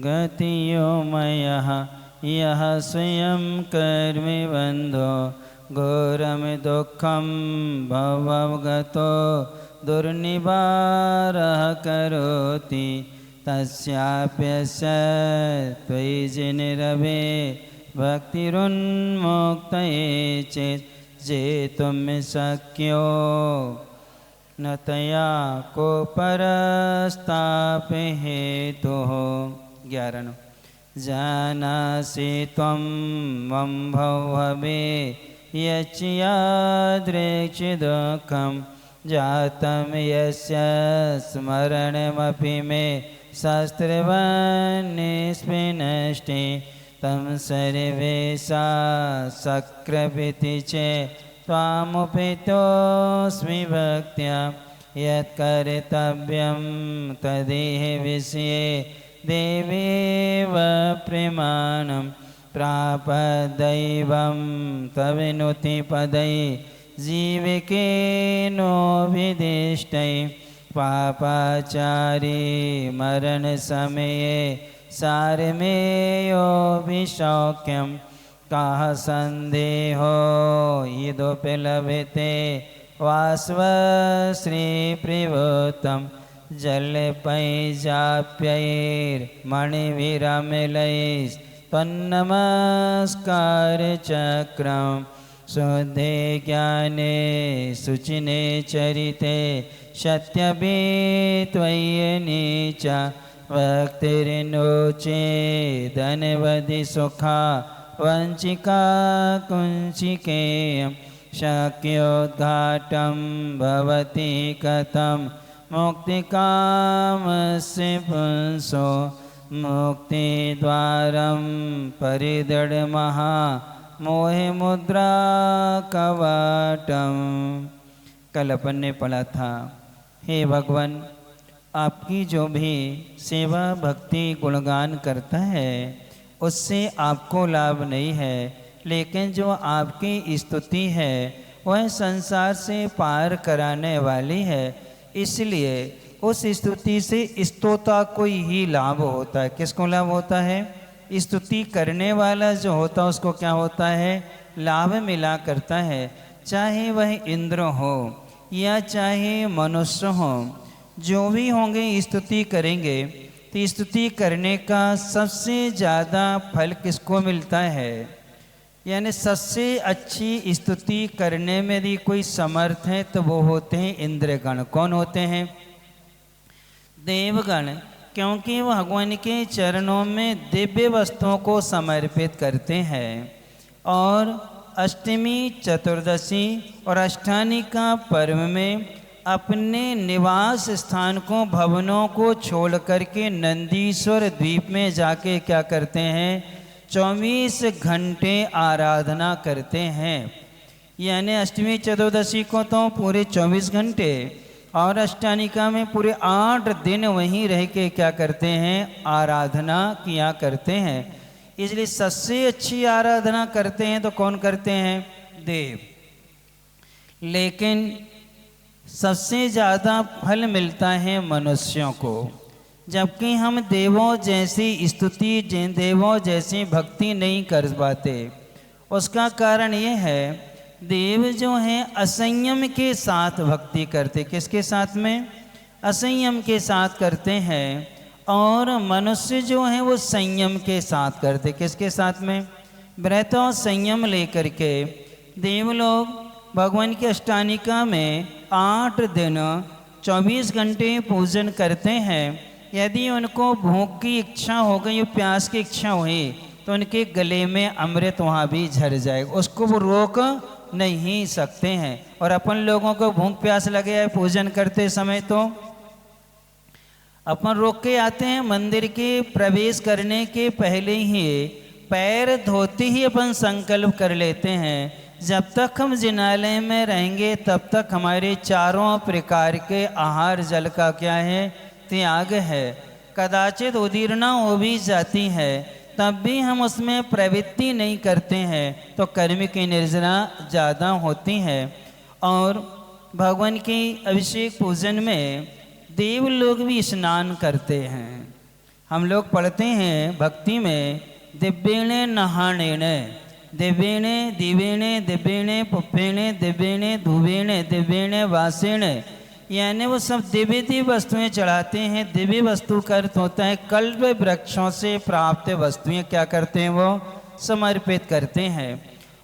गतियोमयः यः स्वयं कर्मि बन्धो घोरं दुःखं भवगतो दुर्निवारः करोति तस्याप्यस्य त्वयि जिनिरवे भक्तिरुन्मुक्तये चेत् जेतुं शक्यो न तया को परस्तापे हेतुः। 11 जानासि त्वं मम भवे यच्यादृक्षिदुःखं जातं यस्य स्मरणमपि मे शास्त्रवन्निस्मिनष्टे तं सर्वेशा सक्रपिति चेत् त्वामुपेतोऽस्मि भक्त्या यत्कर्तव्यं तदेह विषये देवेव प्रेमाणं प्रापदैवं तविनुति पदै जीविकेनो विदिष्टै पापाचारी मरणसमये सारमेयो विशौक्यं कः सन्देहो इदोपि लभते वास्वश्रीप्रिवृतं जलपैजाप्यैर्मणिभिरमलैस्त्वन्नमस्कारचक्रं शुद्धे ज्ञाने शुचिने चरिते सत्यपि त्वय्यनि च भक्तिर्नोचेदनवधि सुखा वंचिका कुञ्चिकेयं शक्योद्घाटं भवति कथं मुक्तिकामस्य पुंसो मुक्तिद्वारं परिदृढमः मोहमुद्रा कवाटम। कल अपन ने पढ़ा था, हे भगवान, आपकी जो भी सेवा भक्ति गुणगान करता है उससे आपको लाभ नहीं है, लेकिन जो आपकी स्तुति है वह संसार से पार कराने वाली है, इसलिए उस स्तुति से स्तोता को ही लाभ होता है। किसको लाभ होता है? स्तुति करने वाला जो होता है उसको क्या होता है? लाभ मिला करता है। चाहे वह इंद्र हो या चाहे मनुष्य हो, जो भी होंगे स्तुति करेंगे तो स्तुति करने का सबसे ज़्यादा फल किसको मिलता है? यानी सबसे अच्छी स्तुति करने में यदि कोई समर्थ है तो वो होते हैं इंद्रगण। कौन होते हैं? देवगण, क्योंकि वो भगवान के चरणों में दिव्य वस्तुओं को समर्पित करते हैं। और अष्टमी, चतुर्दशी और अष्टानी का पर्व में अपने निवास स्थान को, भवनों को छोड़ करके नंदीश्वर द्वीप में जाके क्या करते हैं? 24 घंटे आराधना करते हैं। यानी अष्टमी चतुर्दशी को तो पूरे 24 घंटे और अष्टानिका में पूरे 8 दिन वहीं रह के क्या करते हैं? आराधना किया करते हैं। इसलिए सबसे अच्छी आराधना करते हैं तो कौन करते हैं? देव। लेकिन सबसे ज़्यादा फल मिलता है मनुष्यों को, जबकि हम देवों जैसी स्तुति, देवों जैसी भक्ति नहीं कर पाते। उसका कारण ये है, देव जो हैं असंयम के साथ भक्ति करते। किसके साथ में? असंयम के साथ करते हैं। और मनुष्य जो हैं वो संयम के साथ करते। किसके साथ में? व्रत और संयम लेकर के देव लोग भगवान की अष्टानिका में 8 दिन 24 घंटे पूजन करते हैं। यदि उनको भूख की इच्छा हो गई, प्यास की इच्छा हुई, तो उनके गले में अमृत वहाँ भी झर जाएगा, उसको वो रोक नहीं सकते हैं। और अपन लोगों को भूख प्यास लगे है पूजन करते समय तो अपन रोक के आते हैं। मंदिर के प्रवेश करने के पहले ही पैर धोते ही अपन संकल्प कर लेते हैं, जब तक हम जिनालय में रहेंगे तब तक हमारे चारों प्रकार के आहार जल का क्या है? त्याग है। कदाचित उदीरना हो भी जाती है तब भी हम उसमें प्रवृत्ति नहीं करते हैं, तो कर्म की निर्जना ज़्यादा होती है। और भगवान की अभिषेक पूजन में देव लोग भी स्नान करते हैं। हम लोग पढ़ते हैं भक्ति में दिव्येणे नहाणेणे, दिव्येणे दिवेणे दिव्येणे पुप्पेणे दिव्येणे धुवेणे दिव्येणे वासेणे, यानी वो सब दिव्य दिव्य वस्तुएं चढ़ाते हैं। दिव्य वस्तु का अर्थ होता है कल्प वृक्षों से प्राप्त वस्तुएं क्या करते हैं, वो समर्पित करते हैं।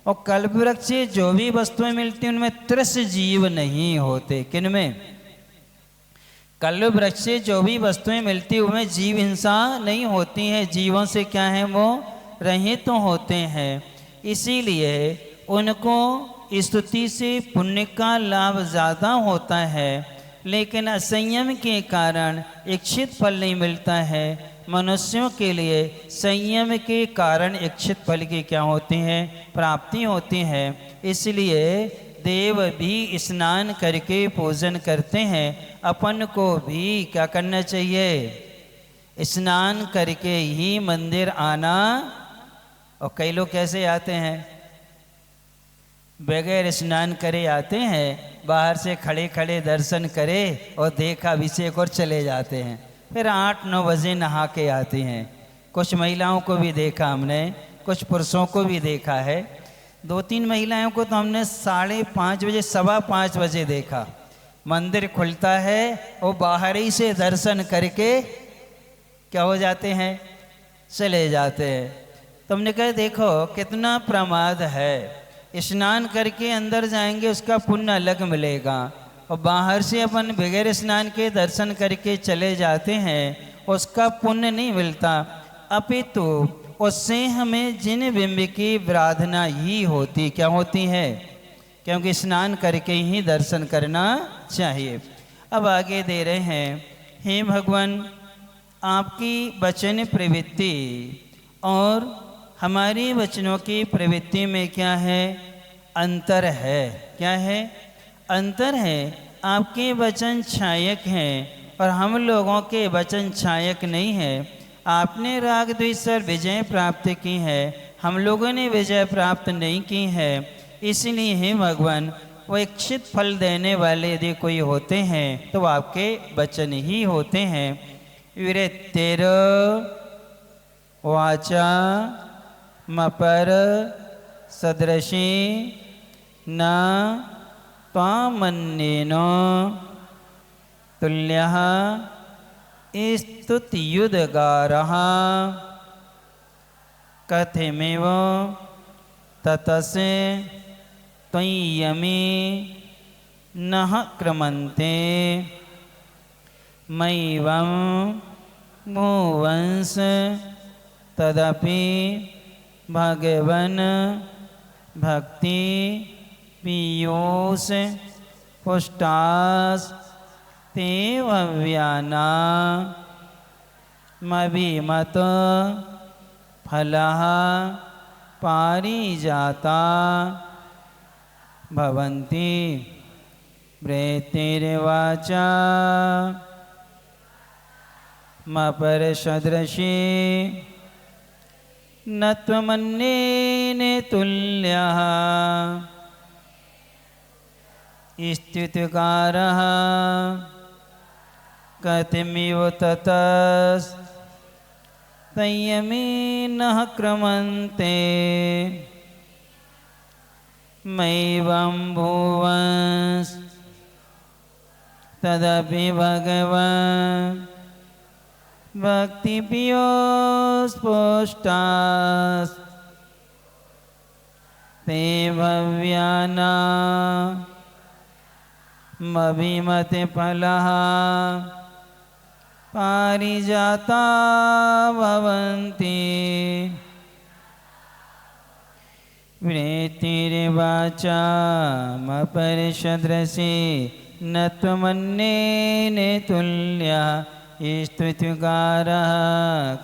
और कल्प वृक्ष से जो भी वस्तुएं मिलती हैं उनमें तृष जीव नहीं होते। किनमें? कल्प वृक्ष से जो भी वस्तुएं मिलती उनमें जीव हिंसा नहीं होती है, जीवों से क्या है वो रहित तो होते हैं। इसीलिए उनको स्तुति से पुण्य का लाभ ज़्यादा होता है, लेकिन असंयम के कारण इच्छित फल नहीं मिलता है। मनुष्यों के लिए संयम के कारण इच्छित फल की क्या होती है, प्राप्ति होती है। इसलिए देव भी स्नान करके पूजन करते हैं। अपन को भी क्या करना चाहिए, स्नान करके ही मंदिर आना। और कई लोग कैसे आते हैं, बगैर स्नान करे आते हैं, बाहर से खड़े खड़े दर्शन करे और देखा अभिषेक और चले जाते हैं, फिर 8-9 बजे नहा के आते हैं। कुछ महिलाओं को भी देखा हमने, कुछ पुरुषों को भी देखा है। 2-3 महिलाओं को तो हमने 5:30 बजे 5:15 बजे देखा, मंदिर खुलता है और बाहर ही से दर्शन करके क्या हो जाते हैं, चले जाते हैं। तो हमने कहा देखो कितना प्रमाद है, स्नान करके अंदर जाएंगे उसका पुण्य अलग मिलेगा, और बाहर से अपन बगैर स्नान के दर्शन करके चले जाते हैं उसका पुण्य नहीं मिलता। अपितु उससे हमें जिन बिंब की आराधना ही होती, क्या होती है, क्योंकि स्नान करके ही दर्शन करना चाहिए। अब आगे दे रहे हैं, हे भगवान आपकी वचन प्रवृत्ति और हमारी वचनों की प्रवृत्ति में क्या है, अंतर है। क्या है, अंतर है। आपके वचन छायक हैं और हम लोगों के वचन छायक नहीं हैं। आपने राग द्वेष पर विजय प्राप्त की है, हम लोगों ने विजय प्राप्त नहीं की है। इसलिए हे भगवान वो इच्छित फल देने वाले यदि कोई होते हैं तो आपके वचन ही होते हैं। विरतेर वाचा मपर सदृशी न त्वामन्येन तुल्यः स्तुतियुद्गारः कथमेव ततसे त्वय्यमी नः क्रमन्ते मय्यं भुवंस तदपि भगवन् भक्ति पीयूष पुष्टास ते भव्याना मभिमत फलः पारिजाता भवन्ति प्रेतिर्वाचा मपरसदृशी न त्वमन्येन तुल्यः स्तुतिकारः कथमिव ततस्तय्यमेनः क्रमन्ते मय्यं भुवंस तदपि भगवन् भक्ति पीयूषपुष्टास् ते भव्याना मभिमते फलः पारिजाता भवन्ति प्रेतिर्वाचा मपरिषदृशी न त्वमन्येन तुल्यः स्तुतिकारः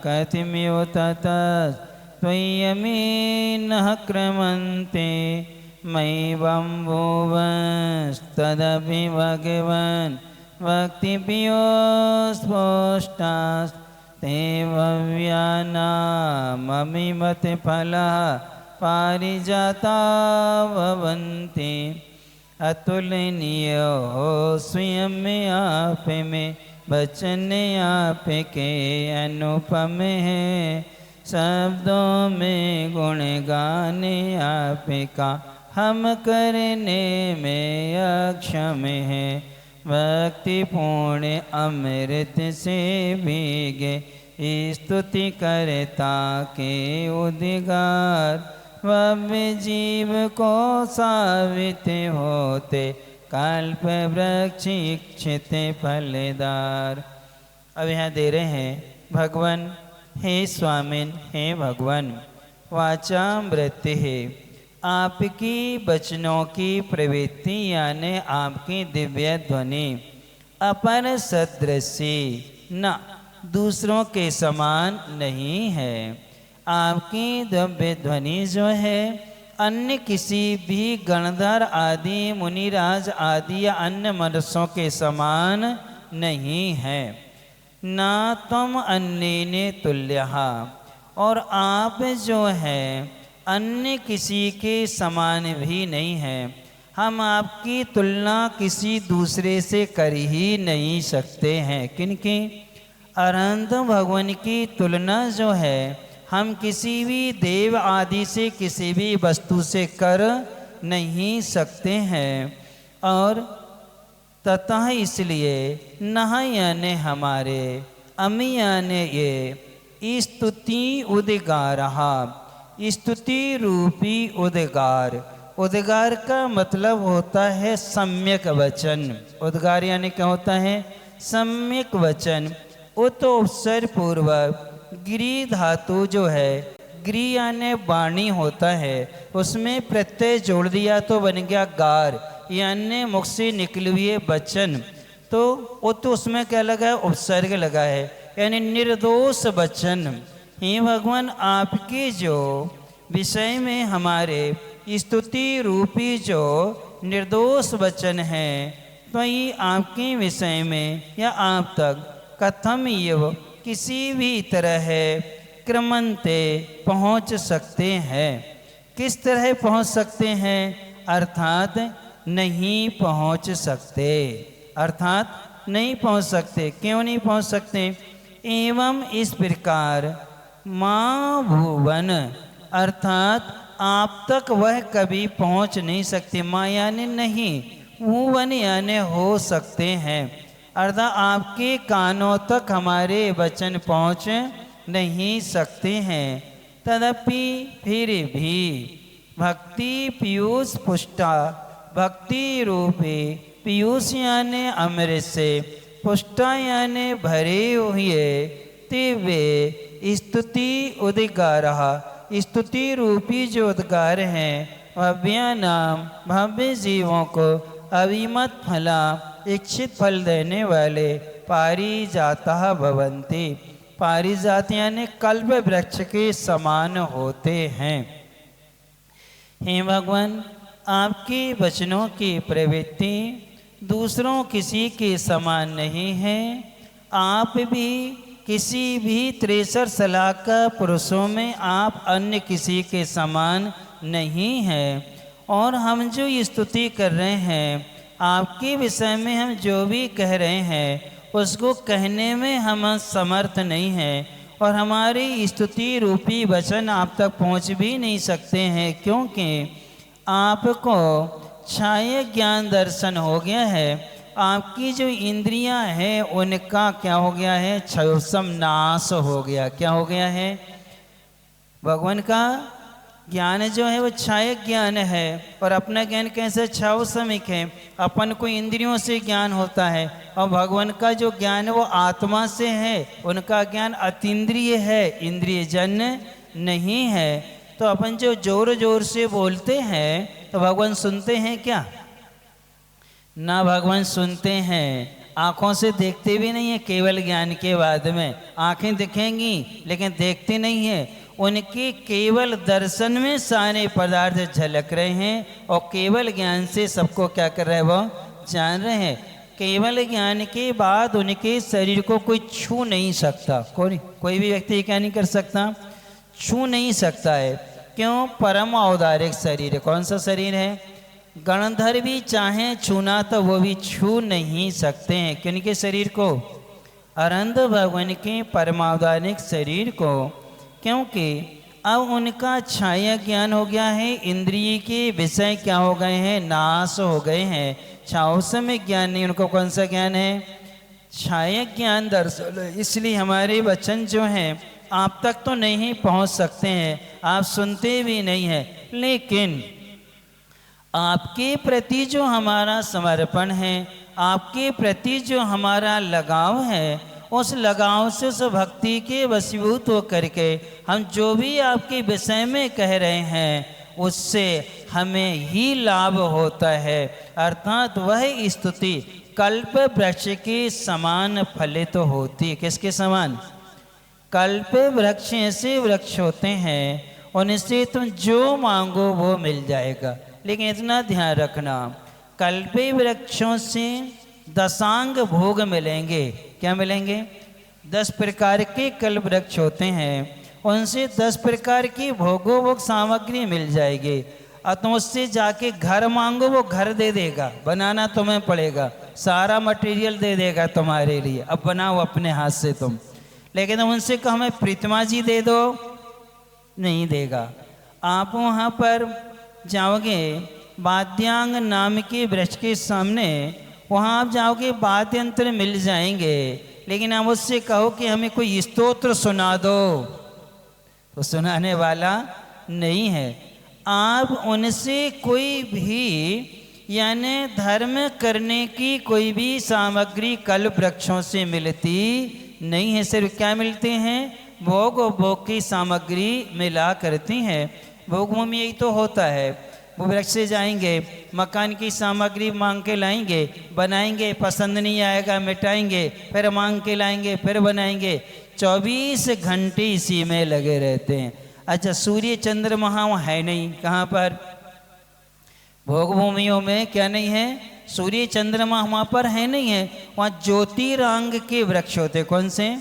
कथमिव ततस्त्वय्यमेनः क्रमन्ते मय्यं भुवंस्तदपि भगवन् भक्ति पीयूषपुष्टास्ते भव्यानामभिमते फलः पारिजाता भवन्ति। अतुलनीय हो स्वयं में आप में वचन आपके अनुपम है। शब्दों में गुण गाने आपका हम करने में अक्षम है। भक्ति पूर्ण अमृत से भीगे स्तुति करता के उद्गार। भव्य जीव को सावित होते कल्प वृक्ष इच्छित फलदार। अब यहाँ दे रहे हैं भगवान हे स्वामिन हे भगवान वाचामृत है आपकी वचनों की प्रवृत्ति यानी आपकी दिव्य ध्वनि अपर सदृशी न दूसरों के समान नहीं है। आपकी दिव्य ध्वनि जो है अन्य किसी भी गणधर आदि मुनिराज आदि या अन्य मनुष्यों के समान नहीं है। ना तुम अन्य तुल्यः और आप जो है अन्य किसी के समान भी नहीं है। हम आपकी तुलना किसी दूसरे से कर ही नहीं सकते हैं। किनकी? अनंत भगवान की तुलना जो है हम किसी भी देव आदि से किसी भी वस्तु से कर नहीं सकते हैं। और ततः इसलिए नह यानी हमारे अमी यानी ये स्तुति उद्गार स्तुति रूपी उद्गार। उद्गार का मतलब होता है सम्यक वचन। उद्गार यानी क्या होता है? सम्यक वचन। उत उपसर्ग पूर्वक गिरी धातु जो है गिरी यानी वाणी होता है उसमें प्रत्यय जोड़ दिया तो बन गया गार यानी मुख से निकले हुए वचन। तो उत उसमें क्या लगा है? उपसर्ग लगा है यानी निर्दोष वचन। हे भगवान आपके जो विषय में हमारे स्तुति रूपी जो निर्दोष वचन है तो ये आपके विषय में या आप तक कथम एव किसी भी तरह क्रमंते पहुँच सकते हैं। किस तरह पहुँच सकते हैं? अर्थात नहीं पहुँच सकते। अर्थात नहीं पहुँच सकते। क्यों नहीं पहुँच सकते? एवं इस प्रकार माँ भुवन अर्थात आप तक वह कभी पहुँच नहीं सकते। माँ यानी नहीं, भुवन यानी हो सकते हैं। अर्थात आपके कानों तक हमारे वचन पहुँच नहीं सकते हैं। तदपि फिर भी भक्ति पीयूष पुष्टा भक्ति रूपी पीयूष यानी अमृत से पुष्टा यानी भरे हुए दिव्य स्तुति उद्गार स्तुति रूपी जो उद्गार हैं भव्य नाम भव्य जीवों को अभिमत फला इच्छित फल देने वाले पारिजाता भवन्ति। पारिजात यानी कल्प वृक्ष के समान होते हैं। हे भगवान आपके वचनों की प्रवृत्ति दूसरों किसी के समान नहीं है। आप भी किसी भी 63 सलाका पुरुषों में आप अन्य किसी के समान नहीं है। और हम जो स्तुति कर रहे हैं आपके विषय में हम जो भी कह रहे हैं उसको कहने में हम समर्थ नहीं हैं और हमारी स्तुति रूपी वचन आप तक पहुंच भी नहीं सकते हैं क्योंकि आपको छाया ज्ञान दर्शन हो गया है। आपकी जो इंद्रियां हैं उनका क्या हो गया है? क्षयोसम नाश हो गया। क्या हो गया है? भगवान का ज्ञान जो है वो छाया ज्ञान है और अपना ज्ञान कैसे क्षयोसमिक है। अपन को इंद्रियों से ज्ञान होता है और भगवान का जो ज्ञान है वो आत्मा से है। उनका ज्ञान अतीन्द्रिय है, इंद्रिय जन्य नहीं है। तो अपन जो जोर जोर से बोलते हैं तो भगवान सुनते हैं क्या? ना भगवान सुनते हैं। आँखों से देखते भी नहीं है। केवल ज्ञान के बाद में आँखें दिखेंगी लेकिन देखते नहीं है। उनके केवल दर्शन में सारे पदार्थ झलक रहे हैं और केवल ज्ञान से सबको क्या कर रहे हैं? वो जान रहे हैं। केवल ज्ञान के बाद उनके शरीर को कोई छू नहीं सकता। कोई भी व्यक्ति क्या नहीं कर सकता? छू नहीं सकता है। क्यों? परम औदारिक शरीर है। कौन सा शरीर है? गणधर भी चाहें छूना तो वो भी छू नहीं सकते हैं। किनके शरीर को? अरंद भगवान के परमावधानिक शरीर को, क्योंकि अब उनका छाया ज्ञान हो गया है, इंद्रिय के विषय क्या हो गए हैं, नाश हो गए हैं। छाओ समय ज्ञान नहीं, उनको कौन सा ज्ञान है, छाया ज्ञान दर्शन। इसलिए हमारे वचन जो हैं आप तक तो नहीं पहुंच सकते हैं, आप सुनते भी नहीं हैं, लेकिन आपके प्रति जो हमारा समर्पण है, आपके प्रति जो हमारा लगाव है, उस लगाव से, उस भक्ति के वशीभूत होकर के हम जो भी आपके विषय में कह रहे हैं उससे हमें ही लाभ होता है। अर्थात वह स्तुति कल्प वृक्ष के समान फलित तो होती। किसके समान, कल्प वृक्ष ऐसे वृक्ष होते हैं उनसे तुम जो मांगो वो मिल जाएगा। लेकिन इतना ध्यान रखना, कल्पे वृक्षों से दशांग भोग मिलेंगे। क्या मिलेंगे, 10 प्रकार के कल्प वृक्ष होते हैं, उनसे 10 प्रकार की भोगोपभोग सामग्री मिल जाएगी। और तुम उससे जाके घर मांगो, वो घर दे देगा, बनाना तुम्हें पड़ेगा, सारा मटेरियल दे देगा तुम्हारे लिए, अब बनाओ अपने हाथ से तुम। लेकिन तुम उनसे कहो हमें प्रीतमा जी दे दो, नहीं देगा। आप वहाँ पर जाओगे वाद्यांग नाम के वृक्ष के सामने, वहाँ आप जाओगे वाद्य यंत्र मिल जाएंगे, लेकिन आप उससे कहो कि हमें कोई स्तोत्र सुना दो, तो सुनाने वाला नहीं है। आप उनसे कोई भी यानी धर्म करने की कोई भी सामग्री कल्प वृक्षों से मिलती नहीं है। सिर्फ क्या मिलते हैं, भोग और भोग की सामग्री मिला करती हैं। भोग में यही तो होता है, वो वृक्ष से जाएंगे, मकान की सामग्री मांग के लाएंगे, बनाएंगे, पसंद नहीं आएगा मिटाएंगे, फिर मांग के लाएंगे, फिर बनाएंगे, 24 घंटे इसी में लगे रहते हैं। अच्छा, सूर्य चंद्रमा वहाँ है नहीं, कहाँ पर, भोग भूमियों में क्या नहीं है, सूर्य चंद्रमा वहाँ पर है नहीं है। वहाँ ज्योतिरांग के वृक्ष होते, कौन से,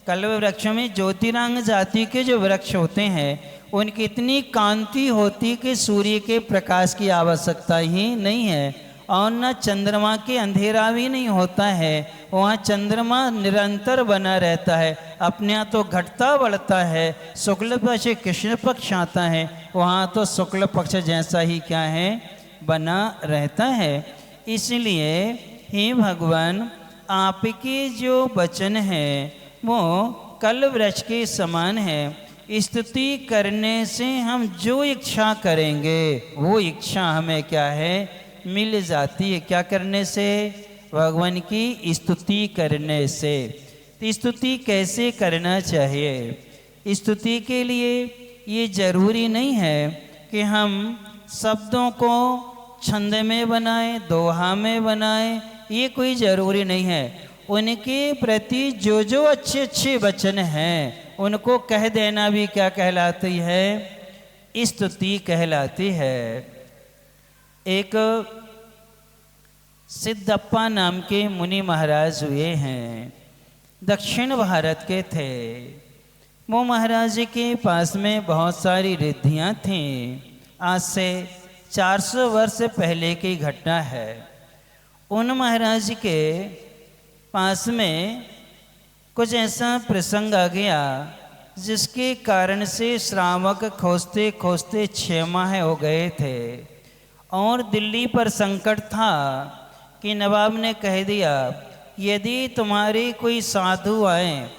कल्प वृक्षों में ज्योतिरांग जाति के जो वृक्ष होते हैं उनकी इतनी कांति होती कि सूर्य के प्रकाश की आवश्यकता ही नहीं है, और न चंद्रमा के अंधेरा भी नहीं होता है। वहाँ चंद्रमा निरंतर बना रहता है, अपने यहाँ तो घटता बढ़ता है। शुक्ल पक्ष से कृष्ण पक्ष आता है, वहाँ तो शुक्ल पक्ष जैसा ही क्या है, बना रहता है। इसलिए हे भगवान, आपके जो वचन हैं वो कल्प वृक्ष के समान है। स्तुति करने से हम जो इच्छा करेंगे वो इच्छा हमें क्या है, मिल जाती है। क्या करने से, भगवान की स्तुति करने से। तो स्तुति कैसे करना चाहिए, स्तुति के लिए ये जरूरी नहीं है कि हम शब्दों को छंद में बनाएं, दोहा में बनाएं, ये कोई ज़रूरी नहीं है। उनके प्रति जो जो अच्छे अच्छे वचन हैं उनको कह देना भी क्या कहलाती है, स्तुति कहलाती है। एक सिद्धप्पा नाम के मुनि महाराज हुए हैं, दक्षिण भारत के थे। वो महाराज जी के पास में बहुत सारी रिद्धियाँ थीं। आज से 400 वर्ष पहले की घटना है। उन महाराज जी के पास में कुछ ऐसा प्रसंग आ गया जिसके कारण से श्रावक खोजते खोजते 6 माह हो गए थे, और दिल्ली पर संकट था कि नवाब ने कह दिया यदि तुम्हारे कोई साधु आए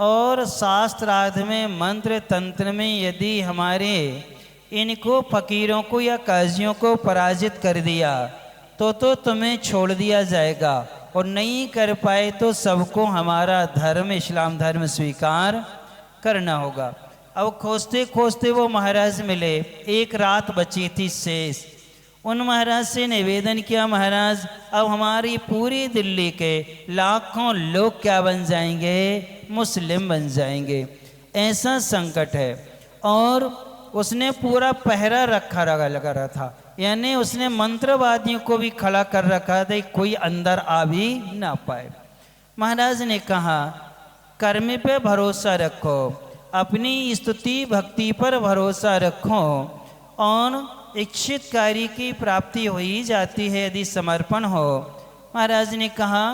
और शास्त्रार्थ में मंत्र तंत्र में यदि हमारे इनको फकीरों को या काजियों को पराजित कर दिया तो तुम्हें छोड़ दिया जाएगा, और नहीं कर पाए तो सबको हमारा धर्म इस्लाम धर्म स्वीकार करना होगा। अब खोजते खोजते वो महाराज मिले, एक रात बची थी शेष। उन महाराज से निवेदन किया, महाराज अब हमारी पूरी दिल्ली के लाखों लोग क्या बन जाएंगे, मुस्लिम बन जाएंगे, ऐसा संकट है। और उसने पूरा पहरा रखा लगा रहा था, यानी उसने मंत्रवादियों को भी खड़ा कर रखा था, कोई अंदर आ भी ना पाए। महाराज ने कहा कर्म पे भरोसा रखो, अपनी स्तुति भक्ति पर भरोसा रखो, और इच्छित कार्य की प्राप्ति हो ही जाती है यदि समर्पण हो। महाराज ने कहा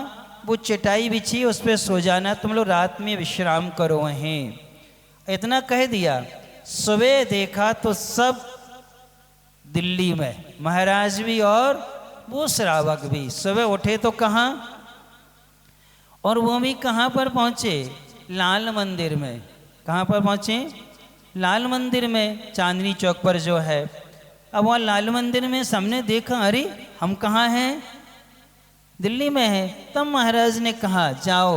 वो चटाई बिछी उस पर सो जाना, तुम लोग रात में विश्राम करो वहीं। इतना कह दिया। सुबह देखा तो सब दिल्ली में, महाराज भी और वो श्रावक भी सुबह उठे तो कहाँ, और वो भी कहाँ पर पहुँचे, लाल मंदिर में। कहाँ पर पहुँचे, लाल मंदिर में, चांदनी चौक पर जो है। अब वहाँ लाल मंदिर में सबने देखा, अरे हम कहाँ हैं, दिल्ली में है। तब महाराज ने कहा जाओ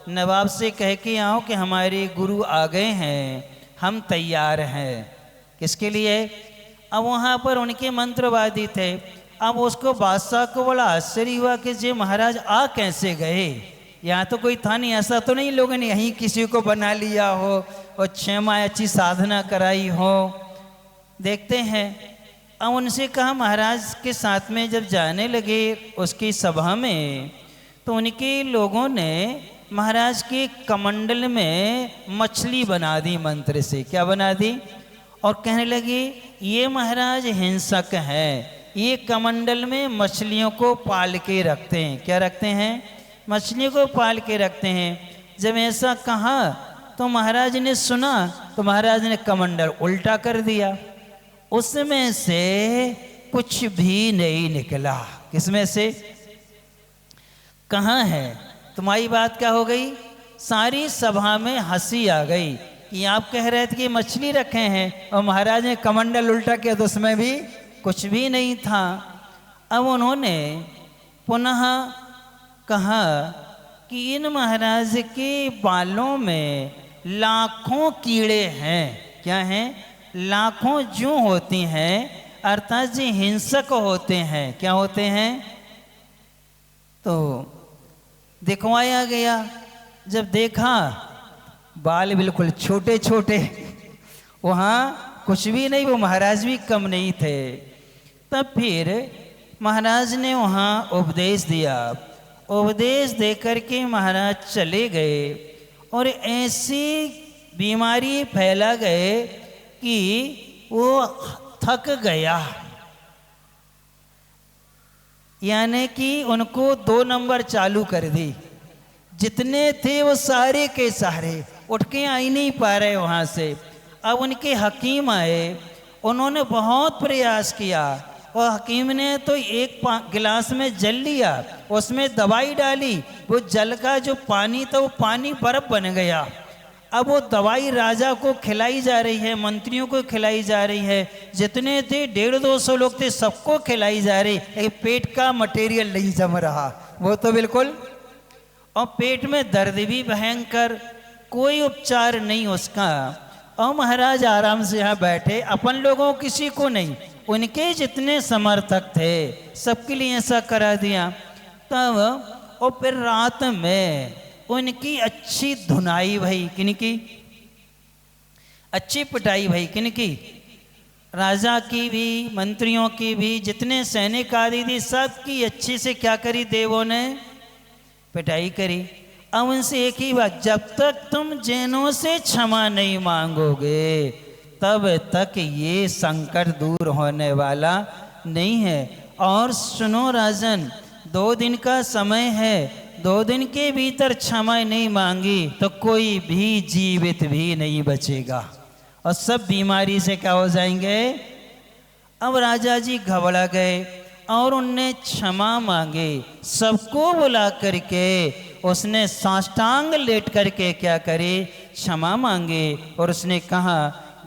नवाब से कह के आओ कि हमारे गुरु आ गए हैं, हम तैयार हैं। किसके लिए, अब वहाँ पर उनके मंत्रवादी थे। अब उसको बादशाह को बड़ा आश्चर्य हुआ कि जे महाराज आ कैसे गए, यहाँ तो कोई था नहीं, ऐसा तो नहीं लोगों ने यहीं किसी को बना लिया हो और 6 माह अच्छी साधना कराई हो। देखते हैं। अब उनसे कहा, महाराज के साथ में जब जाने लगे उसकी सभा में, तो उनके लोगों ने महाराज के कमंडल में मछली बना दी मंत्र से। क्या बना दी, और कहने लगे ये महाराज हिंसक हैं, ये कमंडल में मछलियों को पाल के रखते हैं। क्या रखते हैं, मछलियों को पाल के रखते हैं। जब ऐसा कहा तो महाराज ने सुना, तो महाराज ने कमंडल उल्टा कर दिया। उसमें से कुछ भी नहीं निकला। किसमें से, कहाँ है, तुम्हारी बात क्या हो गई, सारी सभा में हंसी आ गई कि आप कह रहे थे कि मछली रखे हैं और महाराज ने कमंडल उल्टा किया तो उसमें भी कुछ भी नहीं था। अब उन्होंने पुनः कहा कि इन महाराज के बालों में लाखों कीड़े हैं। क्या हैं, लाखों जू होती हैं, अर्थात जी हिंसक होते हैं। क्या होते हैं, तो दिखवाया गया। जब देखा बाल बिल्कुल छोटे छोटे, वहाँ कुछ भी नहीं, वो महाराज भी कम नहीं थे। तब फिर महाराज ने वहाँ उपदेश दिया। उपदेश देकर के महाराज चले गए और ऐसी बीमारी फैला गए कि वो थक गया, यानी कि उनको 2 नंबर चालू कर दी। जितने थे वो सारे के सारे उठ के आ ही नहीं पा रहे वहाँ से। अब उनके हकीम आए, उन्होंने बहुत प्रयास किया और हकीम ने तो एक गिलास में जल लिया, उसमें दवाई डाली, वो जल का जो पानी था वो पानी बर्फ बन गया। अब वो दवाई राजा को खिलाई जा रही है, मंत्रियों को खिलाई जा रही है, जितने थे 150-200 लोग थे सबको खिलाई जा रही है। पेट का मटेरियल नहीं जम रहा, वो तो बिल्कुल, और पेट में दर्द भी भयंकर, कोई उपचार नहीं उसका। और महाराज आराम से यहाँ बैठे, अपन लोगों किसी को नहीं, उनके जितने समर्थक थे सबके लिए ऐसा करा दिया। तब और फिर रात में उनकी अच्छी धुनाई भई, किनकी, अच्छी पिटाई भई, किनकी, राजा की भी, मंत्रियों की भी, जितने सैनिक आदि थी सबकी अच्छी से क्या करी, देवों ने पिटाई करी। अब उनसे एक ही बात, जब तक तुम जैनों से क्षमा नहीं मांगोगे तब तक ये संकट दूर होने वाला नहीं है। और सुनो राजन, 2 दिन का समय है, 2 दिन के भीतर क्षमा नहीं मांगी तो कोई भी जीवित भी नहीं बचेगा और सब बीमारी से क्या हो जाएंगे। अब राजा जी घबरा गए और उनने क्षमा मांगे। सबको बुला करके उसने साष्टांग लेट करके क्या करे, क्षमा मांगे। और उसने कहा,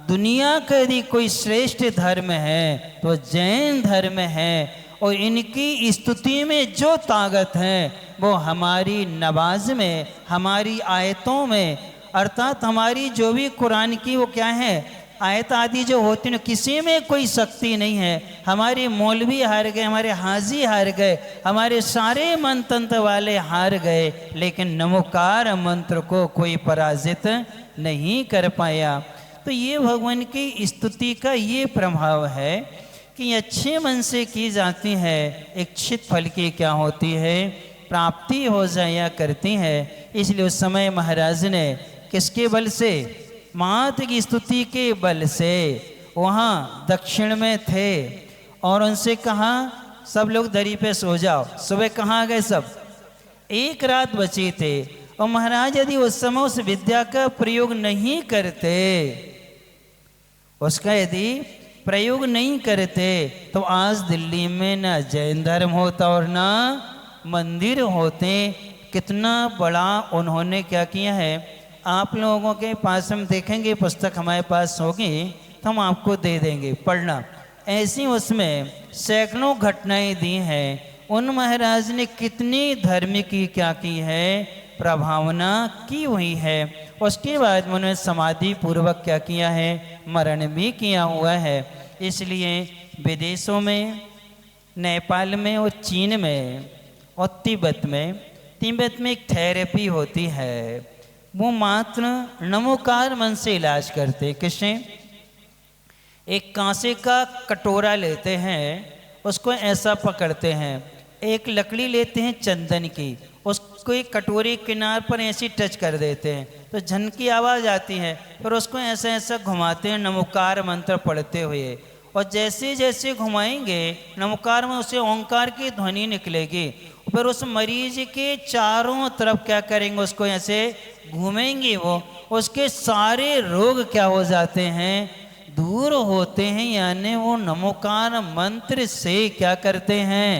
दुनिया का यदि कोई श्रेष्ठ धर्म है तो जैन धर्म है, और इनकी स्तुति में जो ताकत है वो हमारी नमाज में, हमारी आयतों में, अर्थात हमारी जो भी कुरान की वो क्या है आयत आदि जो होती हैं, किसी में कोई शक्ति नहीं है। हमारे मौलवी हार गए, हमारे हाजी हार गए, हमारे सारे मंत्र तंत्र वाले हार गए, लेकिन नमोकार मंत्र को कोई पराजित नहीं कर पाया। तो ये भगवान की स्तुति का ये प्रभाव है कि अच्छे मन से की जाती है, इच्छित फल की क्या होती है, प्राप्ति हो जाया करती है। इसलिए उस समय महाराज ने किसके बल से, माता की स्तुति के बल से वहाँ दक्षिण में थे और उनसे कहा सब लोग दरी पे सो जाओ। सुबह कहाँ गए सब, एक रात बचे थे और महाराज यदि उस समय उस विद्या का प्रयोग नहीं करते, उसका यदि प्रयोग नहीं करते तो आज दिल्ली में ना जैन धर्म होता और ना मंदिर होते। कितना बड़ा उन्होंने क्या किया है। आप लोगों के पास हम देखेंगे, पुस्तक हमारे पास होगी तो हम आपको दे देंगे पढ़ना। ऐसी उसमें सैकड़ों घटनाएं दी हैं। उन महाराज ने कितनी धर्म की क्या की है, प्रभावना की हुई है। उसके बाद उन्होंने समाधि पूर्वक क्या किया है, मरण भी किया हुआ है। इसलिए विदेशों में, नेपाल में और चीन में और तिब्बत में एक थेरेपी होती है। वो मात्र नमोकार मन से इलाज करते। किससे? एक कांसे का कटोरा लेते हैं, उसको ऐसा पकड़ते हैं, एक लकड़ी लेते हैं चंदन की, उसको एक कटोरे किनार पर ऐसी टच कर देते हैं तो झन की आवाज़ आती है। फिर उसको ऐसा ऐसा घुमाते हैं नमोकार मंत्र पढ़ते हुए, और जैसे जैसे घुमाएंगे नमोकार में उसे ओंकार की ध्वनि निकलेगी। फिर उस मरीज के चारों तरफ क्या करेंगे, उसको ऐसे घूमेंगे, वो उसके सारे रोग क्या हो जाते हैं, दूर होते हैं। यानी वो नमोकार मंत्र से क्या करते हैं,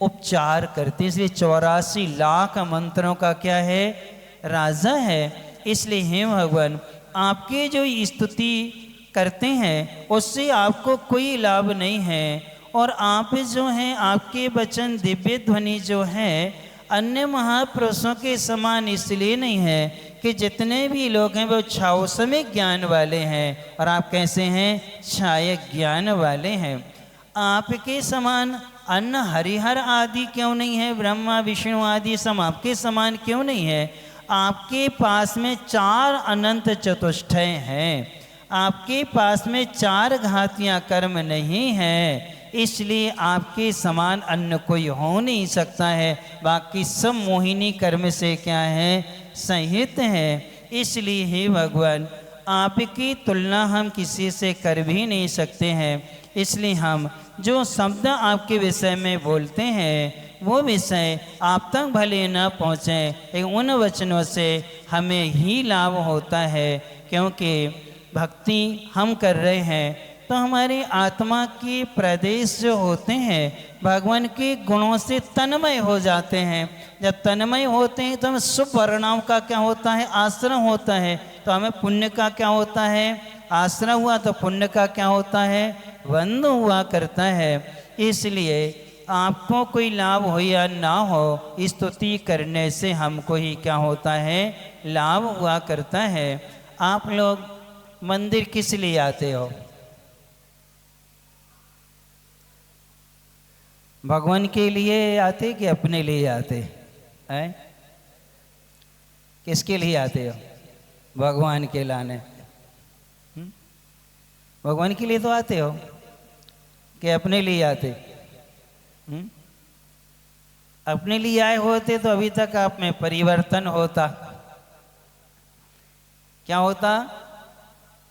उपचार करते हैं। इसलिए 84 लाख मंत्रों का क्या है, राजा है। इसलिए हे भगवान, आपकी जो स्तुति करते हैं उससे आपको कोई लाभ नहीं है। और आप जो हैं, आपके वचन दिव्य ध्वनि जो है अन्य महापुरुषों के समान इसलिए नहीं है कि जितने भी लोग हैं वो छावसमिक ज्ञान वाले हैं, और आप कैसे हैं, छायक ज्ञान वाले हैं। आपके समान अन्न हरिहर आदि क्यों नहीं है, ब्रह्मा विष्णु आदि सब आपके समान क्यों नहीं है। आपके पास में 4 अनंत चतुष्टय हैं, आपके पास में 4 घातियाँ कर्म नहीं हैं। इसलिए आपके समान अन्न कोई हो नहीं सकता है। बाकी सब मोहिनी कर्म से क्या है, संहित है। इसलिए हे भगवान, आपकी तुलना हम किसी से कर भी नहीं सकते हैं। इसलिए हम जो शब्द आपके विषय में बोलते हैं वो विषय आप तक भले न पहुँचे, लेकिन उन वचनों से हमें ही लाभ होता है। क्योंकि भक्ति हम कर रहे हैं तो हमारी आत्मा के प्रदेश जो होते हैं भगवान के गुणों से तन्मय हो जाते हैं। जब तन्मय होते हैं तो हमें शुभ परिणाम का क्या होता है, आश्रय होता है। तो हमें पुण्य का क्या होता है, आश्रय हुआ तो पुण्य का क्या होता है, बंध हुआ करता है। इसलिए आपको कोई लाभ हो या ना हो, स्तुति करने से हमको ही क्या होता है, लाभ हुआ करता है। आप लोग मंदिर किस लिए आते हो? भगवान के लिए आते कि अपने लिए आते हैं? किसके लिए आते हो? भगवान के लाने। भगवान के लिए तो आते हो कि अपने लिए आते? अपने लिए आए होते तो अभी तक आप में परिवर्तन होता। क्या होता?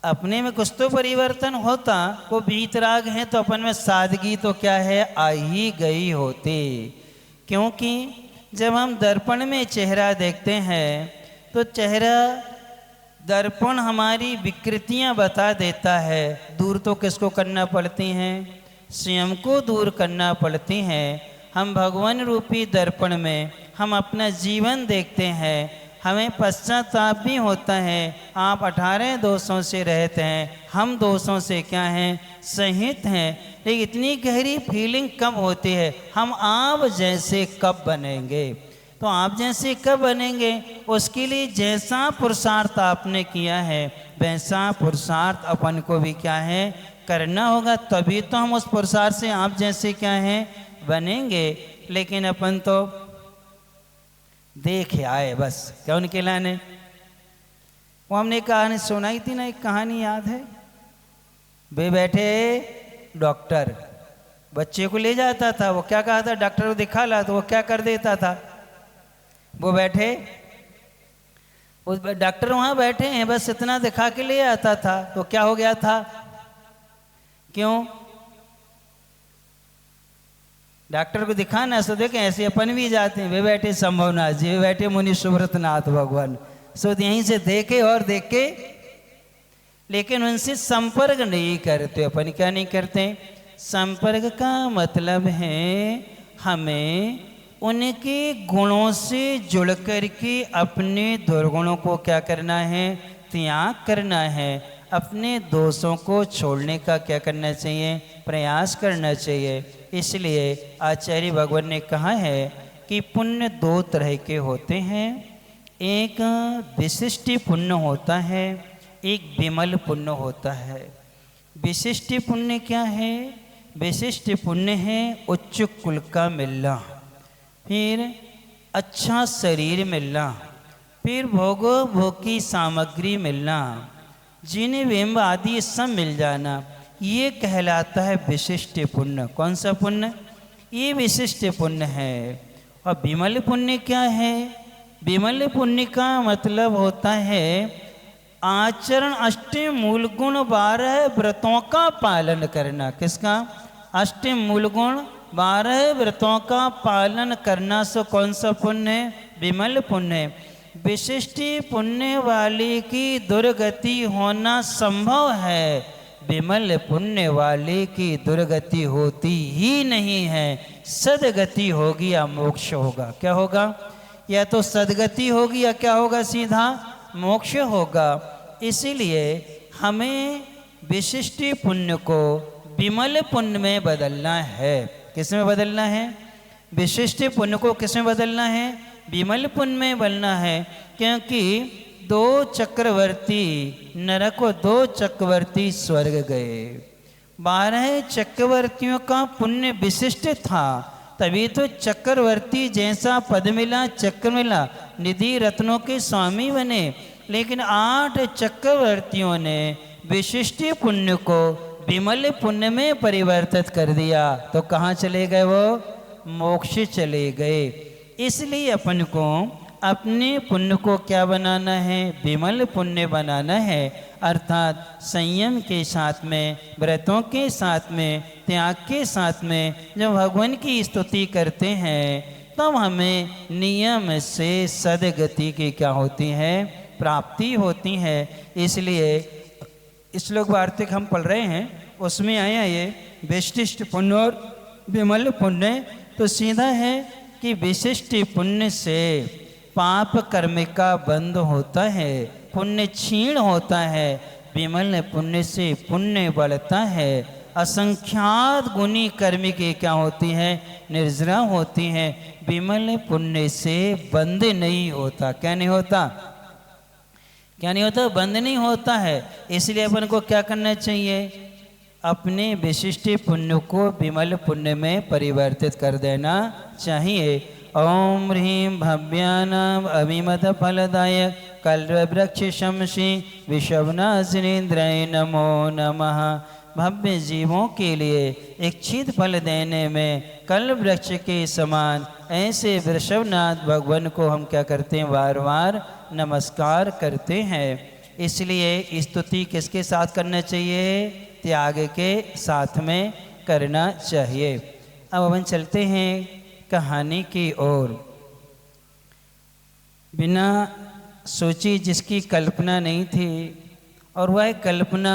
अपने में कुछ तो परिवर्तन होता। वो वीतराग है तो अपन में सादगी तो क्या है, आ ही गई होती। क्योंकि जब हम दर्पण में चेहरा देखते हैं तो चेहरा दर्पण हमारी विकृतियां बता देता है। दूर तो किसको करना पड़ती हैं, स्वयं को दूर करना पड़ती हैं। हम भगवान रूपी दर्पण में हम अपना जीवन देखते हैं, हमें पश्चाताप भी होता है। आप 18 दोषों से रहते हैं, हम दोषों से क्या हैं, संहित हैं। लेकिन इतनी गहरी फीलिंग कब होती है, हम आप जैसे कब बनेंगे। तो आप जैसे कब बनेंगे, उसके लिए जैसा पुरुषार्थ आपने किया है वैसा पुरुषार्थ अपन को भी क्या है, करना होगा। तभी तो हम उस पुरुषार्थ से आप जैसे क्या हैं, बनेंगे। लेकिन अपन तो देख आए बस। क्या उनके लाने? वो हमने कहानी सुनाई थी ना, एक कहानी याद है? वे बैठे डॉक्टर बच्चे को ले जाता था। वो क्या कहा था, डॉक्टर को दिखा ला, तो वो क्या कर देता था, वो बैठे, उस डॉक्टर वहां बैठे हैं, बस इतना दिखा के ले आता था। तो क्या हो गया था? क्यों? डॉक्टर को दिखाना सो देखें ऐसे अपन भी जाते हैं, वे बैठे संभवनाथ जी, वे बैठे मुनि सुब्रतनाथ भगवान, सो यहीं से देखे और देख के, लेकिन उनसे संपर्क नहीं करते। अपन क्या नहीं करते? संपर्क का मतलब है हमें उनके गुणों से जुड़ कर के अपने दुर्गुणों को क्या करना है? त्याग करना है। अपने दोषों को छोड़ने का क्या करना चाहिए? प्रयास करना चाहिए। इसलिए आचार्य भगवान ने कहा है कि पुण्य दो तरह के होते हैं, एक विशिष्ट पुण्य होता है, एक विमल पुण्य होता है। विशिष्ट पुण्य क्या है? विशिष्ट पुण्य है उच्च कुल का मिलना, फिर अच्छा शरीर मिलना, फिर भोगो भोग की सामग्री मिलना, जिन्हें बिंब आदि सब मिल जाना, ये कहलाता है विशिष्ट पुण्य। कौन सा पुण्य? ये विशिष्ट पुण्य है। और विमल पुण्य क्या है? विमल पुण्य का मतलब होता है आचरण अष्टम मूल गुण 12 व्रतों का पालन करना। किसका? अष्टम मूल गुण 12 व्रतों का पालन करना। सो कौन सा पुण्य है? विमल पुण्य। विशिष्ट पुण्य वाले की दुर्गति होना संभव है, विमल पुण्य वाले की दुर्गति होती ही नहीं है। सदगति होगी या मोक्ष होगा। क्या होगा? या तो सदगति होगी या क्या होगा? सीधा मोक्ष होगा। इसीलिए हमें विशिष्ट पुण्य को विमल पुण्य में बदलना है। किस में बदलना है? विशिष्ट पुण्य को किस में बदलना है? विमल पुण्य में बदलना है। क्योंकि 2 चक्रवर्ती नरक और 2 चक्रवर्ती स्वर्ग गए। 12 चक्रवर्तियों का पुण्य विशिष्ट था, तभी तो चक्रवर्ती जैसा पद मिला, चक्र मिला, निधि रत्नों के स्वामी बने। लेकिन 8 चक्रवर्तियों ने विशिष्ट पुण्य को विमल पुण्य में परिवर्तित कर दिया, तो कहाँ चले गए? वो मोक्ष चले गए। इसलिए अपन को अपने पुण्य को क्या बनाना है? विमल पुण्य बनाना है। अर्थात संयम के साथ में, व्रतों के साथ में, त्याग के साथ में जब भगवान की स्तुति करते हैं तब हमें नियम से सदगति की क्या होती है? प्राप्ति होती है। इसलिए श्लोक वार्तिक हम पढ़ रहे हैं, उसमें आया ये विशिष्ट पुण्य और विमल पुण्य। तो सीधा है कि विशिष्ट पुण्य से पाप कर्म का बंध होता है, पुण्य क्षीण होता है। विमल पुण्य से पुण्य बढ़ता है। असंख्यात गुणी कर्म की क्या होती है? निर्जरा होती है। विमल पुण्य से बंध नहीं होता। क्या नहीं होता? क्या नहीं होता? बंद नहीं होता है। इसलिए अपन को क्या करना चाहिए? अपने विशिष्ट पुण्य को विमल पुण्य में परिवर्तित कर देना चाहिए। ओम ह्रीं भव्यानाम अभिमत फलदायक कल्पवृक्ष शमशी विषवनाशिनीन्द्राय नमो नमः। भव्य जीवों के लिए इच्छित फल देने में कल्प वृक्ष के समान ऐसे वृषभनाथ भगवान को हम क्या करते हैं? बार बार नमस्कार करते हैं। इसलिए स्तुति किसके साथ करना चाहिए? त्याग के साथ में करना चाहिए। अब अपन चलते हैं कहानी की ओर। बिना सोची जिसकी कल्पना नहीं थी, और वह कल्पना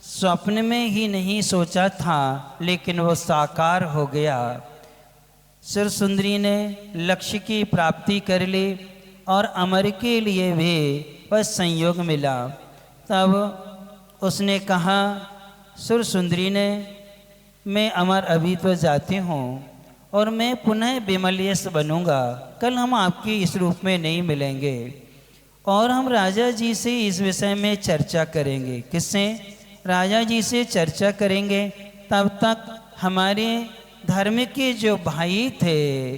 स्वप्न में ही नहीं सोचा था, लेकिन वो साकार हो गया। सुरसुंदरी ने लक्ष्य की प्राप्ति कर ली और अमर के लिए भी वह संयोग मिला। तब उसने कहा, सुरसुंदरी ने, मैं अमर अभी तो जाती हूँ और मैं पुनः विमलयस बनूंगा। कल हम आपकी इस रूप में नहीं मिलेंगे और हम राजा जी से इस विषय में चर्चा करेंगे। किससे? राजा जी से चर्चा करेंगे। तब तक हमारे धर्म के जो भाई थे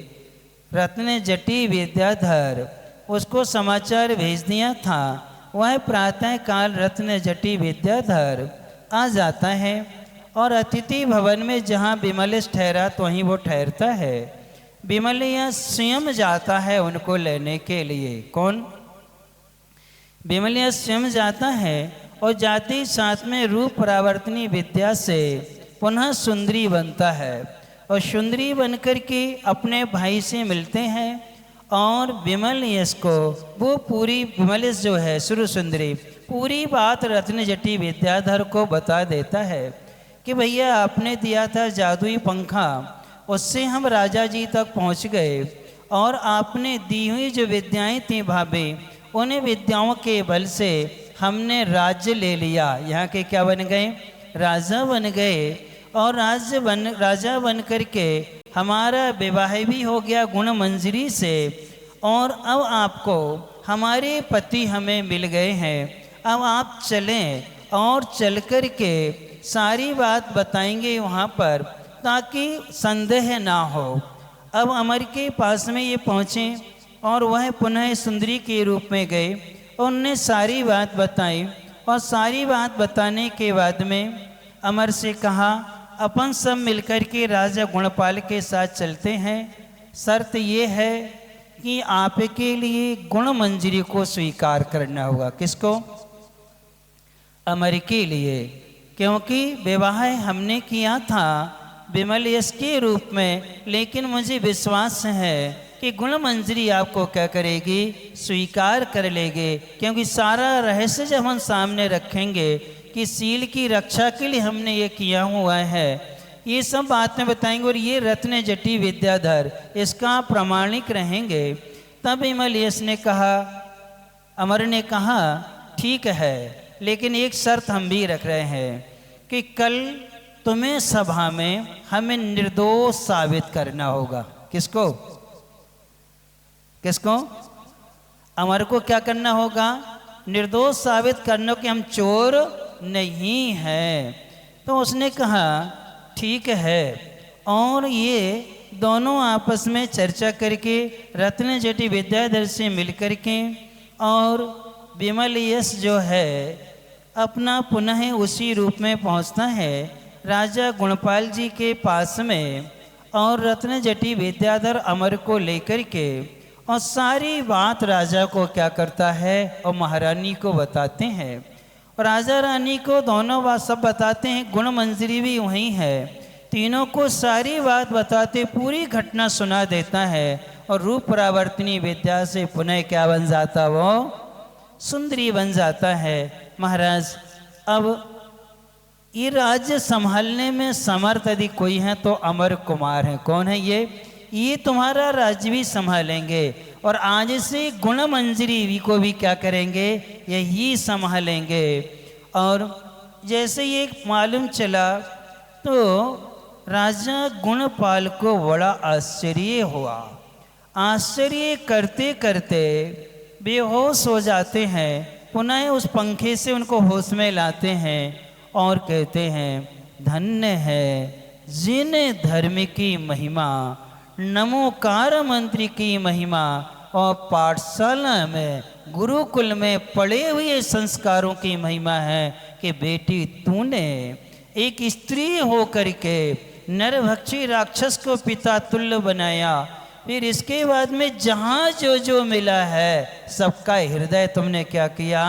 रत्न जटी विद्याधर, उसको समाचार भेज दिया था। वह प्रातः काल रत्न जटी विद्याधर आ जाता है और अतिथि भवन में जहाँ विमलेश ठहरा तो वहीं वो ठहरता है। विमलया स्वयं जाता है उनको लेने के लिए। कौन? विमलया स्वयं जाता है और जाते ही साथ में रूप परावर्तनी विद्या से पुनः सुंदरी बनता है। और सुंदरी बनकर के अपने भाई से मिलते हैं और विमल यश को वो पूरी विमल यश जो है सुर सुंदरी पूरी बात रत्न जटी विद्याधर को बता देता है कि भैया आपने दिया था जादुई पंखा, उससे हम राजा जी तक पहुंच गए और आपने दी हुई जो विद्याएं थी भाभी, उन विद्याओं के बल से हमने राज्य ले लिया। यहाँ के क्या बन गए? राजा बन गए। और राजा बन करके हमारा विवाह भी हो गया गुण मंजरी से। और अब आपको हमारे पति हमें मिल गए हैं, अब आप चलें और चल कर के सारी बात बताएंगे वहाँ पर, ताकि संदेह ना हो। अब अमर के पास में ये पहुँचे और वह पुनः सुंदरी के रूप में गए। उनने सारी बात बताई और सारी बात बताने के बाद में अमर से कहा अपन सब मिलकर के राजा गुणपाल के साथ चलते हैं। शर्त ये है कि आपके लिए गुण मंजरी को स्वीकार करना होगा। किसको? अमर के लिए, क्योंकि विवाह हमने किया था विमल यश के रूप में, लेकिन मुझे विश्वास है कि गुण मंजरी आपको क्या करेगी? स्वीकार कर लेगी। क्योंकि सारा रहस्य जब हम सामने रखेंगे कि सील की रक्षा के लिए हमने ये किया हुआ है, ये सब बातें बताएंगे और ये रत्न जटी विद्याधर इसका प्रमाणिक रहेंगे। तब विमल यश ने कहा, अमर ने कहा ठीक है, लेकिन एक शर्त हम भी रख रहे हैं कि कल तुम्हें सभा में हमें निर्दोष साबित करना होगा। किसको? किसको? अमर को क्या करना होगा? निर्दोष साबित करना कि हम चोर नहीं हैं। तो उसने कहा ठीक है। और ये दोनों आपस में चर्चा करके रत्न जटी विद्याधर से मिल कर के और विमल यश जो है अपना पुनः उसी रूप में पहुंचता है राजा गुणपाल जी के पास में। और रत्न जटी विद्याधर अमर को लेकर के और सारी बात राजा को क्या करता है और महारानी को बताते हैं। और राजा रानी को दोनों बात सब बताते हैं। गुण मंजरी भी वहीं है, तीनों को सारी बात बताते पूरी घटना सुना देता है। और रूप परावर्तनी विद्या से पुनः क्या बन जाता? वो सुंदरी बन जाता है। महाराज अब ये राज्य संभालने में समर्थ यदि कोई है तो अमर कुमार है। कौन है ये तुम्हारा राज्य भी संभालेंगे और आज से गुण मंजरी को भी क्या करेंगे? यही संभालेंगे। और जैसे ये मालूम चला तो राजा गुणपाल को बड़ा आश्चर्य हुआ। आश्चर्य करते करते बेहोश हो जाते हैं। पुनः उस पंखे से उनको होश में लाते हैं और कहते हैं धन्य है जिन धर्म की महिमा, नमोकार मंत्री की महिमा और पाठशाला में गुरुकुल में पढ़े हुए संस्कारों की महिमा है कि बेटी तूने एक स्त्री होकर के नरभक्षी राक्षस को पिता तुल्य बनाया। फिर इसके बाद में जहाँ जो जो मिला है सबका हृदय तुमने क्या किया?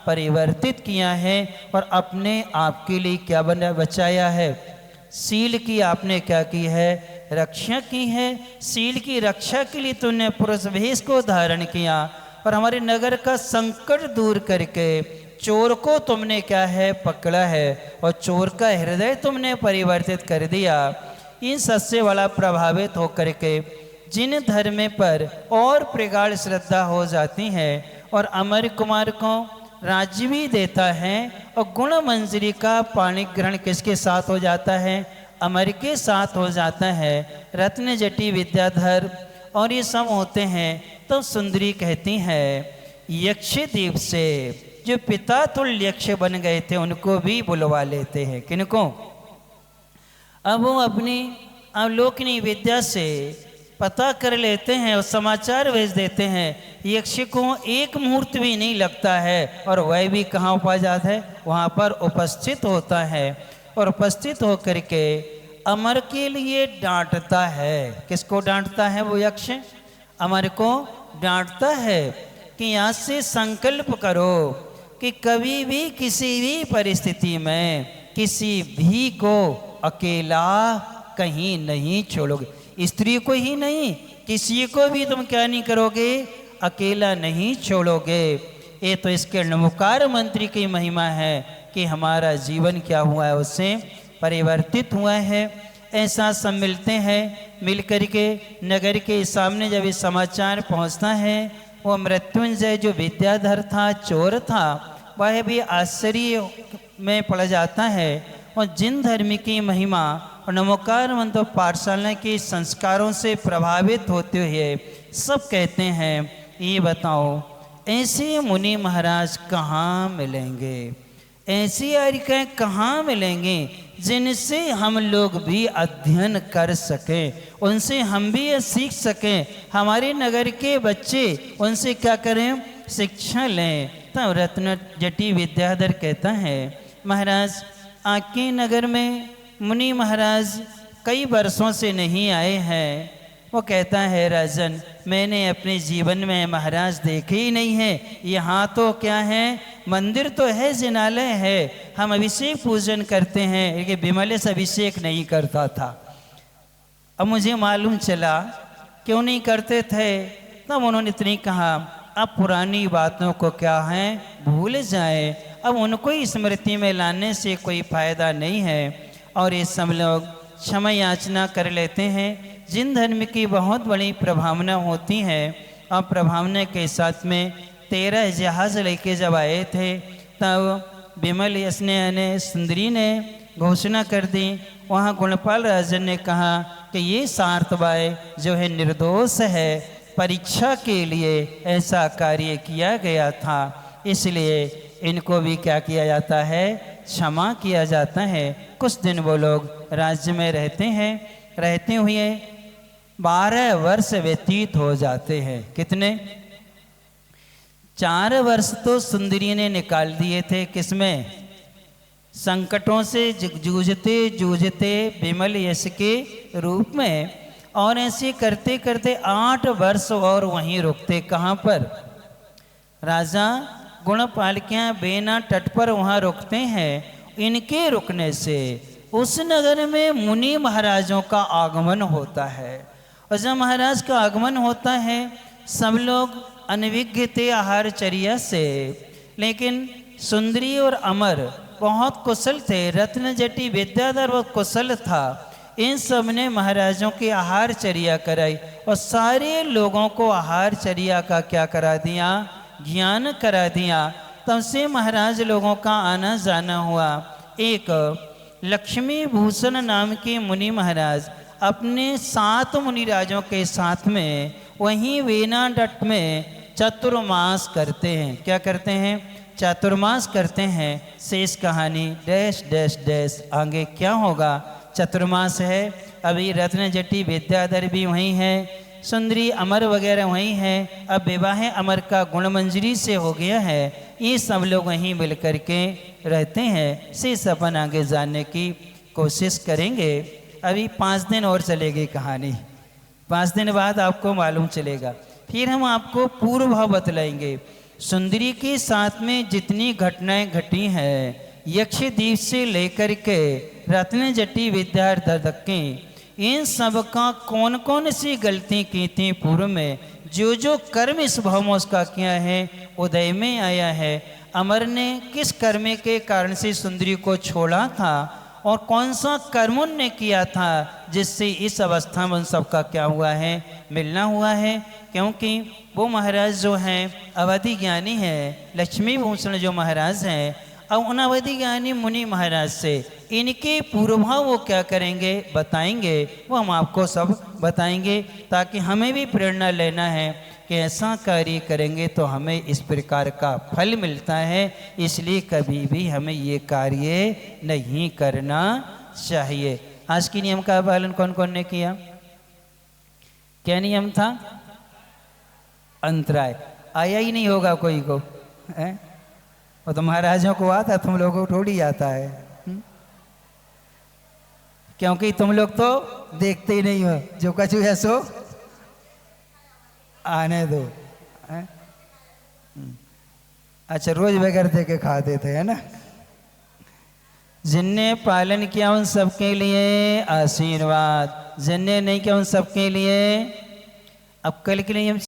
परिवर्तित किया है और अपने आप के लिए क्या बना बचाया है? सील की आपने क्या की है? रक्षा की है। सील की रक्षा के लिए तुमने पुरुष वेश को धारण किया और हमारे नगर का संकट दूर करके चोर को तुमने क्या है? पकड़ा है और चोर का हृदय तुमने परिवर्तित कर दिया। इन सबसे वाला प्रभावित होकर के जिन धर्म पर और प्रगाढ़ श्रद्धा हो जाती है और अमर कुमार को राज्य भी देता है और गुण मंजरी का पाणी ग्रहण किसके साथ हो जाता है? अमर के साथ हो जाता है। रत्न जटी विद्याधर और ये सब होते हैं। तो सुंदरी कहती है यक्ष देव से जो पिता तुल्य यक्ष बन गए थे उनको भी बुलवा लेते हैं। किनको? अब वो अपनी अवलोकनी विद्या से पता कर लेते हैं और समाचार भेज देते हैं। यक्ष को एक मुहूर्त भी नहीं लगता है और वह भी कहाँ उपस्थित है? वहाँ पर उपस्थित होता है और उपस्थित होकर के अमर के लिए डांटता है। किसको डांटता है वो यक्ष? अमर को डांटता है कि यहाँ से संकल्प करो कि कभी भी किसी भी परिस्थिति में किसी भी को अकेला कहीं नहीं छोड़ोगे। स्त्री को ही नहीं, किसी को भी तुम क्या नहीं करोगे, अकेला नहीं छोड़ोगे। ये तो इसके नमोकार मंत्री की महिमा है कि हमारा जीवन क्या हुआ है, उससे परिवर्तित हुआ है। ऐसा सब मिलते हैं, मिल करके नगर के सामने जब ये समाचार पहुंचता है, वो मृत्युंजय जो विद्याधर था, चोर था, वह भी आश्चर्य में पड़ जाता है। और जिन धर्म की महिमा और नमोकार मंत्र पाठशाला के संस्कारों से प्रभावित होते हुए सब कहते हैं, ये बताओ ऐसे मुनि महाराज कहाँ मिलेंगे, ऐसी आर्यिकाएँ कहाँ मिलेंगे जिनसे हम लोग भी अध्ययन कर सकें, उनसे हम भी ये सीख सकें, हमारे नगर के बच्चे उनसे क्या करें, शिक्षा लें। तब रत्न जटी विद्याधर कहता है, महाराज आपके नगर में मुनि महाराज कई वर्षों से नहीं आए हैं। वो कहता है, राजन मैंने अपने जीवन में महाराज देखे ही नहीं है। यहाँ तो क्या है, मंदिर तो है, जिनालय है, हम अभिषेक पूजन करते हैं, लेकिन विमले से अभिषेक नहीं करता था। अब मुझे मालूम चला क्यों नहीं करते थे, तब उन्होंने इतनी कहा, अब पुरानी बातों को क्या है भूल जाए, अब उनको ही स्मृति में लाने से कोई फायदा नहीं है। और ये सब लोग क्षमा याचना कर लेते हैं। जिन धर्म की बहुत बड़ी प्रभावना होती है, और प्रभावना के साथ में 13 जहाज लेके जब आए थे, तब विमल यसने ने सुंदरी ने घोषणा कर दी। वहाँ गुणपाल राजन ने कहा कि ये सार्थबाई जो है निर्दोष है, परीक्षा के लिए ऐसा कार्य किया गया था, इसलिए इनको भी क्या किया जाता है, क्षमा किया जाता है। कुछ दिन वो लोग राज्य में रहते हैं, रहते हुए 12 वर्ष व्यतीत हो जाते हैं। कितने, 4 वर्ष तो सुंदरी ने निकाल दिए थे, किसमें, संकटों से जूझते जूझते विमल यश के रूप में। और ऐसे करते करते 8 वर्ष और वहीं रुकते, कहाँ पर, राजा गुणपाल के यहाँ बेना तट पर वहाँ रुकते हैं। इनके रुकने से उस नगर में मुनि महाराजों का आगमन होता है। और जब महाराज का आगमन होता है, सब लोग अनभिज्ञ थे आहारचर्या से, लेकिन सुंदरी और अमर बहुत कुशल थे। रत्न जटी विद्याधर वो कुशल था। इन सब ने महाराजों की आहारचर्या कराई और सारे लोगों को आहारचर्या का क्या करा दिया, ज्ञान करा दिया। तब से महाराज लोगों का आना जाना हुआ। एक लक्ष्मी भूषण नाम के मुनि महाराज अपने 7 मुनिराजों के साथ में वहीं वेनाडट में चतुर्मास करते हैं। क्या करते हैं, चतुर्मास करते हैं। शेष कहानी डैश डैश डैश, आगे क्या होगा। चतुर्मास है, अभी रत्न जटी विद्याधर भी वहीं है, सुंदरी अमर वगैरह वहीं है। अब विवाह अमर का गुणमंजरी से हो गया है। ये सब लोग वहीं मिल कर के रहते हैं। शेष अपन आगे जानने की कोशिश करेंगे। अभी 5 दिन और चलेगी कहानी, 5 दिन बाद आपको मालूम चलेगा। फिर हम आपको पूर्व भाव बतलाएंगे। सुंदरी के साथ में जितनी घटनाएं घटी हैं, यक्षद्वीप से लेकर के रत्न जटी विद्याधर तक की, इन सब का कौन कौन सी गलती की थी पूर्व में, जो जो कर्म इस भाव में उसका किया है, उदय में आया है। अमर ने किस कर्म के कारण से सुंदरी को छोड़ा था और कौन सा कर्म उनने किया था जिससे इस अवस्था में उन सबका क्या हुआ है, मिलना हुआ है। क्योंकि वो महाराज जो हैं अवधि ज्ञानी हैं, लक्ष्मी भूषण जो महाराज हैं, अब उन अवधि ज्ञानी मुनि महाराज से इनके पूर्वभाव वो क्या करेंगे बताएंगे। वो हम आपको सब बताएंगे ताकि हमें भी प्रेरणा लेना है कि ऐसा कार्य करेंगे तो हमें इस प्रकार का फल मिलता है। इसलिए कभी भी हमें ये कार्य नहीं करना चाहिए। आज की नियम का पालन कौन कौन ने किया, क्या नियम था, अंतराय आया ही नहीं होगा कोई को है? वो तो महाराजों को आता, तुम लोगों को थोड़ी आता है। क्योंकि तुम लोग तो देखते ही नहीं हो, जो कछु है सो आने दो है? अच्छा, रोज बगैर दे के खाते थे, है ना। जिनने पालन किया उन सबके लिए आशीर्वाद, जिनने नहीं किया उन सबके लिए। अब कल के लिए हम